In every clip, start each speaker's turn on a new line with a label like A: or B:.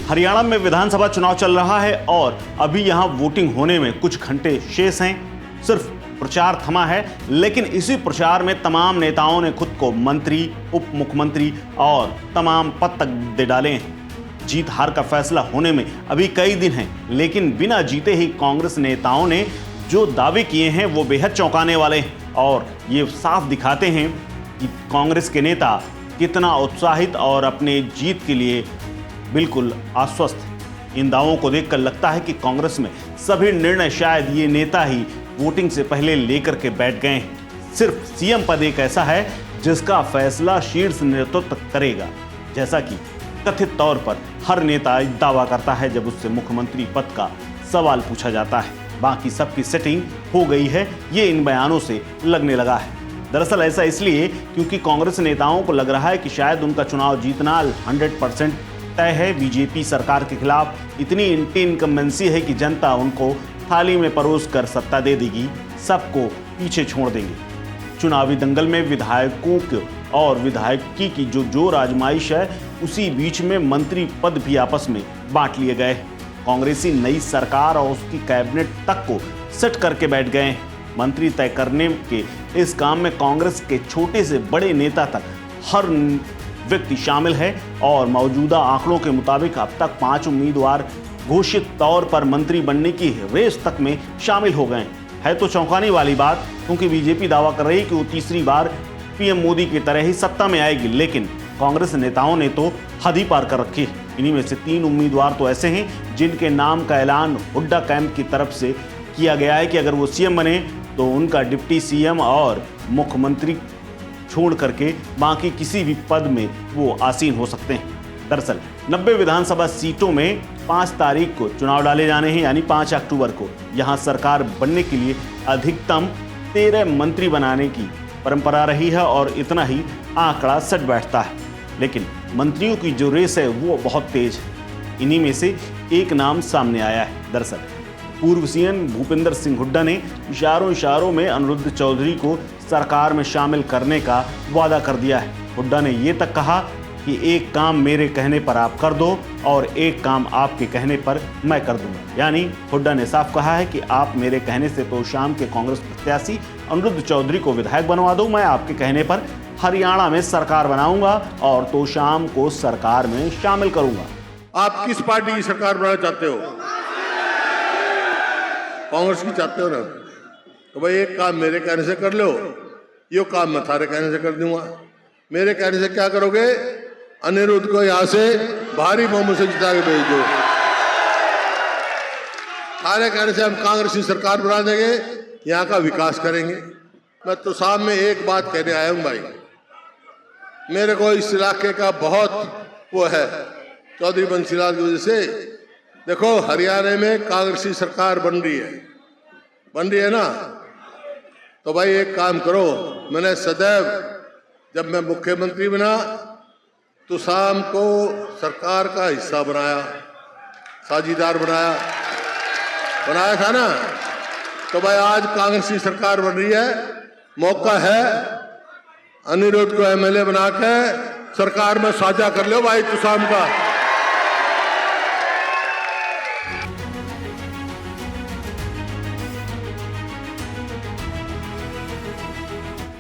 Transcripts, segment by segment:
A: हरियाणा में विधानसभा चुनाव चल रहा है और अभी यहां वोटिंग होने में कुछ घंटे शेष हैं। सिर्फ प्रचार थमा है, लेकिन इसी प्रचार में तमाम नेताओं ने खुद को मंत्री, उप मुख्यमंत्री और तमाम पद तक दे डाले हैं। जीत हार का फैसला होने में अभी कई दिन हैं, लेकिन बिना जीते ही कांग्रेस नेताओं ने जो दावे किए हैं वो बेहद चौंकाने वाले हैं और ये साफ दिखाते हैं कि कांग्रेस के नेता कितना उत्साहित और अपने जीत के लिए बिल्कुल आश्वस्त है। इन दावों को देखकर लगता है कि कांग्रेस में सभी निर्णय शायद ये नेता ही वोटिंग से पहले लेकर के बैठ गए हैं। सिर्फ सीएम पद एक ऐसा है जिसका फैसला शीर्ष नेतृत्व करेगा, जैसा कि कथित तौर पर हर नेता दावा करता है जब उससे मुख्यमंत्री पद का सवाल पूछा जाता है। बाकी सबकी सेटिंग हो गई है, ये इन बयानों से लगने लगा है। दरअसल ऐसा इसलिए क्योंकि कांग्रेस नेताओं को लग रहा है कि शायद उनका चुनाव जीतना 100% तय है। बीजेपी सरकार के खिलाफ इतनी इनकम्बेंसी है कि जनता उनको थाली में परोस कर सत्ता दे देगी, सबको पीछे छोड़ देंगे। चुनावी दंगल में विधायकों के और विधायकी की जो आजमाइश है, उसी बीच में मंत्री पद भी आपस में बांट लिए गए। कांग्रेसी नई सरकार और उसकी कैबिनेट तक को सेट करके बैठ गए हैं। मंत्री तय करने के इस काम में कांग्रेस के छोटे से बड़े नेता तक हर व्यक्ति शामिल है और मौजूदा आंकड़ों के मुताबिक अब तक 5 उम्मीदवार घोषित तौर पर मंत्री बनने की रेस तक में शामिल हो गए हैं। तो चौंकाने वाली बात, क्योंकि बीजेपी दावा कर रही है कि वो तीसरी बार पीएम मोदी की तरह ही सत्ता में आएगी, लेकिन कांग्रेस नेताओं ने तो हद ही पार कर रखी है। इन्हीं में से 3 उम्मीदवार तो ऐसे हैं जिनके नाम का ऐलान हुड्डा कैंप की तरफ से किया गया है कि अगर वो सीएम बने तो उनका डिप्टी सीएम और मुख्यमंत्री छोड़ करके बाकी किसी भी पद में वो आसीन हो सकते हैं। दरअसल 90 विधानसभा सीटों में 5 तारीख को चुनाव डाले जाने हैं, यानी 5 अक्टूबर को। यहां सरकार बनने के लिए अधिकतम 13 मंत्री बनाने की परंपरा रही है और इतना ही आंकड़ा सट बैठता है। लेकिन मंत्रियों की जो रेस है वो बहुत तेज है। इन्हीं में से एक नाम सामने आया है। दरअसल पूर्व सीएम भूपेंद्र सिंह हुड्डा ने इशारों में अनिरुद्ध चौधरी को सरकार में शामिल करने का वादा कर दिया है। हुड्डा ने ये तक कहा कि एक काम मेरे कहने पर आप कर दो और एक काम आपके कहने पर मैं कर दूंगा। यानी हुड्डा ने साफ कहा है कि आप मेरे कहने से तोशाम के कांग्रेस प्रत्याशी अनिरुद्ध चौधरी को विधायक बनवा दो, मैं आपके कहने पर हरियाणा में सरकार बनाऊंगा और तोशाम को सरकार में शामिल करूंगा।
B: आप किस पार्टी की सरकार बनाना चाहते हो? कांग्रेस की चाहते हो ना? तो भाई एक काम मेरे कहने से कर लो, यो काम मैं थारे कहने से कर दूंगा। मेरे कहने से क्या करोगे? अनिरुद्ध को यहां से भारी बहुमत से जिता के भेज दो। थारे कहने से हम कांग्रेस की सरकार बना देंगे, यहाँ का विकास करेंगे। मैं तो सामने एक बात कहने आया हूं भाई, मेरे को इस इलाके का बहुत वो है चौधरी बंसीलाल की वजह से। देखो हरियाणा में कांग्रेस की सरकार बन रही है ना, तो भाई एक काम करो, मैंने सदैव जब मैं मुख्यमंत्री बना तो शाम को सरकार का हिस्सा बनाया, साझीदार बनाया था ना। तो भाई आज कांग्रेस की सरकार बन रही है, मौका है अनिरुद्ध को एमएलए बना के सरकार में साझा कर लो भाई तुसाम का।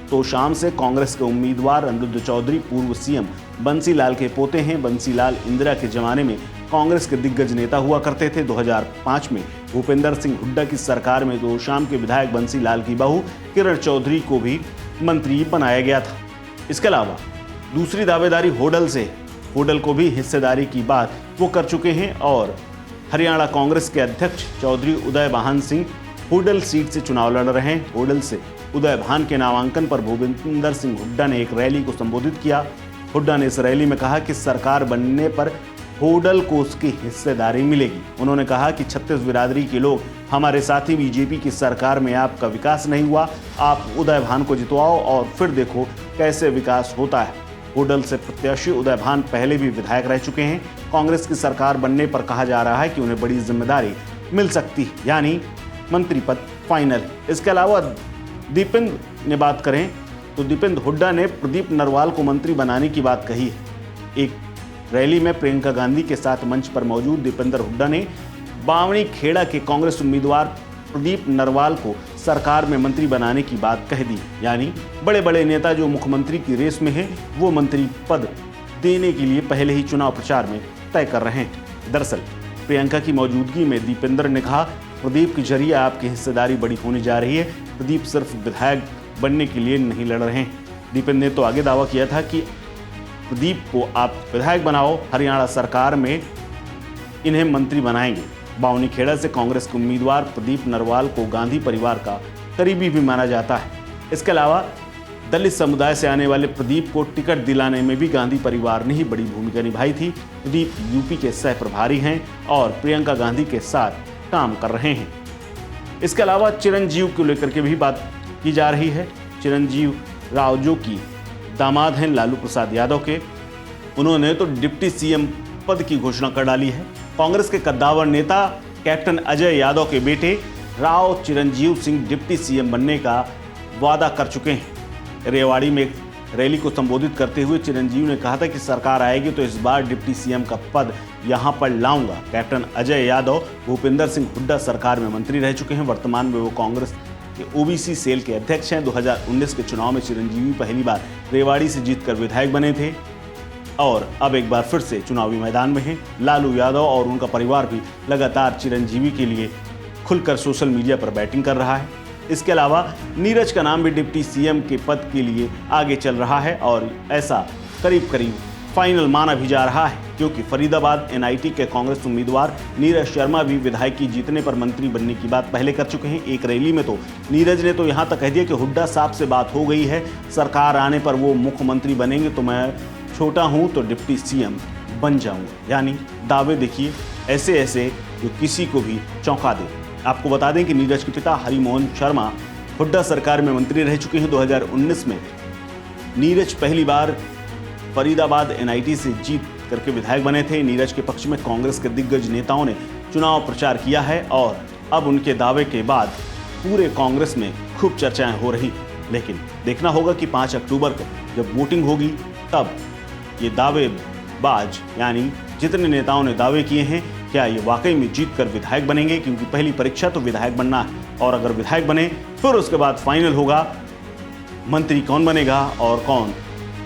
A: तोशाम से कांग्रेस के उम्मीदवार अनिरुद्ध चौधरी पूर्व सीएम बंसीलाल के पोते हैं। बंसीलाल इंदिरा के जमाने में कांग्रेस के दिग्गज नेता हुआ करते थे। 2005 में भूपेंद्र सिंह हुड्डा की सरकार में तोशाम के विधायक बंसीलाल की बहू किरण चौधरी को भी मंत्री बनाया गया था। इसके अलावा दूसरी दावेदारी होडल को भी हिस्सेदारी की बात वो कर चुके हैं और हरियाणा कांग्रेस के अध्यक्ष चौधरी उदय भान सिंह होडल सीट से चुनाव लड़ रहे हैं। होडल से उदय भान के नामांकन पर भूपेंद्र सिंह हुड्डा ने एक रैली को संबोधित किया। हुड्डा ने इस रैली में कहा कि सरकार बनने पर होडल को उसकी हिस्सेदारी मिलेगी। उन्होंने कहा कि 36 बिरादरी के लोग हमारे साथी, बीजेपी की सरकार में आपका विकास नहीं हुआ, आप उदय भान को जितवाओ और फिर देखो कैसे विकास होता है। होडल से प्रत्याशी उदय भान पहले भी विधायक रह चुके हैं। कांग्रेस की सरकार बनने पर कहा जा रहा है कि उन्हें बड़ी जिम्मेदारी मिल सकती है, यानी मंत्री पद फाइनल। इसके अलावा दीपेंद्र ने बात करें तो दीपेंद्र हुड्डा ने प्रदीप नरवाल को मंत्री बनाने की बात कही है। एक रैली में प्रियंका गांधी के साथ मंच पर मौजूद दीपेंद्र हुड्डा ने बावणी खेड़ा के कांग्रेस उम्मीदवार प्रदीप नरवाल को सरकार में मंत्री बनाने की बात कह दी। यानी बड़े बड़े नेता जो मुख्यमंत्री की रेस में हैं, वो मंत्री पद देने के लिए पहले ही चुनाव प्रचार में तय कर रहे हैं। दरअसल प्रियंका की मौजूदगी में दीपेंद्र ने कहा, प्रदीप के जरिए आपकी हिस्सेदारी बड़ी होने जा रही है। प्रदीप सिर्फ विधायक बनने के लिए नहीं लड़ रहे हैं। दीपेंद्र ने तो आगे दावा किया था कि प्रदीप को आप विधायक बनाओ, हरियाणा सरकार में इन्हें मंत्री बनाएंगे। बावनी खेड़ा से कांग्रेस के उम्मीदवार प्रदीप नरवाल को गांधी परिवार का करीबी भी माना जाता है। इसके अलावा दलित समुदाय से आने वाले प्रदीप को टिकट दिलाने में भी गांधी परिवार ने ही बड़ी भूमिका निभाई थी। प्रदीप यूपी के सह प्रभारी हैं और प्रियंका गांधी के साथ काम कर रहे हैं। इसके अलावा चिरंजीव को लेकर के भी बात की जा रही है। चिरंजीव राव जो कि दामाद हैं लालू प्रसाद यादव के, उन्होंने तो डिप्टी सीएम पद की घोषणा कर डाली है। कांग्रेस के कद्दावर नेता कैप्टन अजय यादव के बेटे राव चिरंजीव सिंह डिप्टी सीएम बनने का वादा कर चुके हैं। रेवाड़ी में एक रैली को संबोधित करते हुए चिरंजीव ने कहा था कि सरकार आएगी तो इस बार डिप्टी सीएम का पद यहां पर लाऊंगा। कैप्टन अजय यादव भूपेंद्र सिंह हुड्डा सरकार में मंत्री रह चुके हैं। वर्तमान में वो कांग्रेस के ओबीसी सेल के अध्यक्ष हैं। 2019 के चुनाव में चिरंजीवी पहली बार रेवाड़ी से जीतकर विधायक बने थे और अब एक बार फिर से चुनावी मैदान में हैं। लालू यादव और उनका परिवार भी लगातार चिरंजीवी के लिए खुलकर सोशल मीडिया पर बैटिंग कर रहा है। इसके अलावा नीरज का नाम भी डिप्टी सीएम के पद के लिए आगे चल रहा है और ऐसा करीब करीब फाइनल माना भी जा रहा है, क्योंकि फरीदाबाद एनआईटी के कांग्रेस उम्मीदवार नीरज शर्मा भी विधायक की जीतने पर मंत्री बनने की बात पहले कर चुके हैं। एक रैली में तो नीरज ने तो यहां तक कह दिया कि हुड्डा साहब से बात हो गई है, सरकार आने पर वो मुख्यमंत्री बनेंगे तो मैं छोटा हूं तो डिप्टी सीएम बन जाऊंगा। यानी दावे देखिए ऐसे ऐसे जो किसी को भी चौंका दे। आपको बता दें कि नीरज के पिता हरिमोहन शर्मा हुड्डा सरकार में मंत्री रह चुके हैं। 2019 में नीरज पहली बार फरीदाबाद एनआईटी से जीत करके विधायक बने थे। नीरज के पक्ष में कांग्रेस के दिग्गज नेताओं ने चुनाव प्रचार किया है और अब उनके दावे के बाद पूरे कांग्रेस में खूब चर्चाएं हो रही। लेकिन देखना होगा कि 5 अक्टूबर को जब वोटिंग होगी तब ये दावेबाज यानी जितने नेताओं ने दावे किए हैं, क्या ये वाकई में जीत कर विधायक बनेंगे, क्योंकि पहली परीक्षा तो विधायक बनना है और अगर विधायक बने फिर उसके बाद फाइनल होगा मंत्री कौन बनेगा और कौन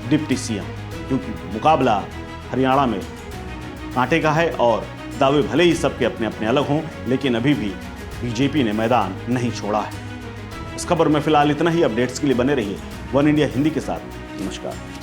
A: डिप्टी सीएम, क्योंकि मुकाबला हरियाणा में कांटे का है और दावे भले ही सबके अपने अपने अलग हों, लेकिन अभी भी बीजेपी ने मैदान नहीं छोड़ा है। इस खबर में फिलहाल इतना ही। अपडेट्स के लिए बने रहिए वन इंडिया हिंदी के साथ। नमस्कार।